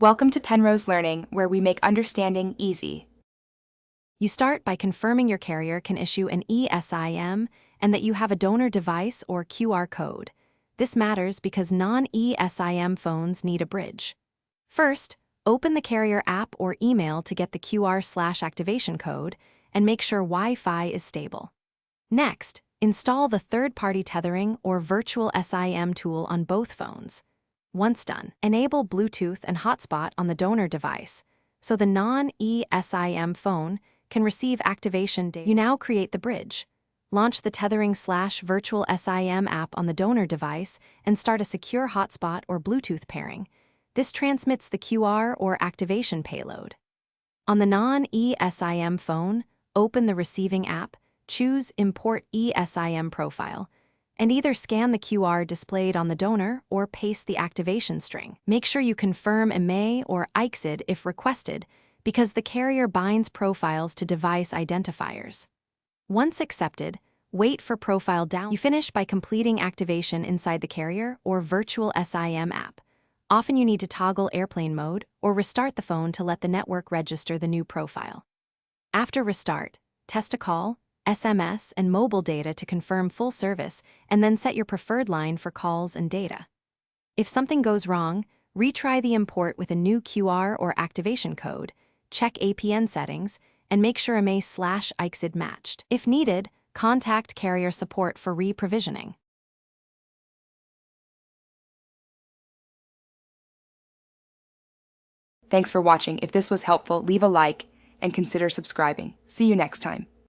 Welcome to Penrose Learning, where we make understanding easy. You start by confirming your carrier can issue an ESIM and that you have a donor device or QR code. This matters because non-ESIM phones need a bridge. First, open the carrier app or email to get the QR/activation code and make sure Wi-Fi is stable. Next, install the third-party tethering or virtual SIM tool on both phones. Once done, enable Bluetooth and hotspot on the donor device, so the non-ESIM phone can receive activation data. You now create the bridge. Launch the tethering/virtual SIM app on the donor device and start a secure hotspot or Bluetooth pairing. This transmits the QR or activation payload. On the non-ESIM phone, open the receiving app, choose Import ESIM Profile, and either scan the QR displayed on the donor or paste the activation string. Make sure you confirm IMEI or EICSID if requested, because the carrier binds profiles to device identifiers. Once accepted, wait for profile download. You finish by completing activation inside the carrier or virtual SIM app. Often you need to toggle airplane mode or restart the phone to let the network register the new profile. After restart, test a call, SMS, and mobile data to confirm full service, and then set your preferred line for calls and data. If something goes wrong, retry the import with a new QR or activation code, check APN settings, and make sure IMEI/EICSID matched. If needed, contact carrier support for re-provisioning. Thanks for watching. If this was helpful, leave a like and consider subscribing. See you next time.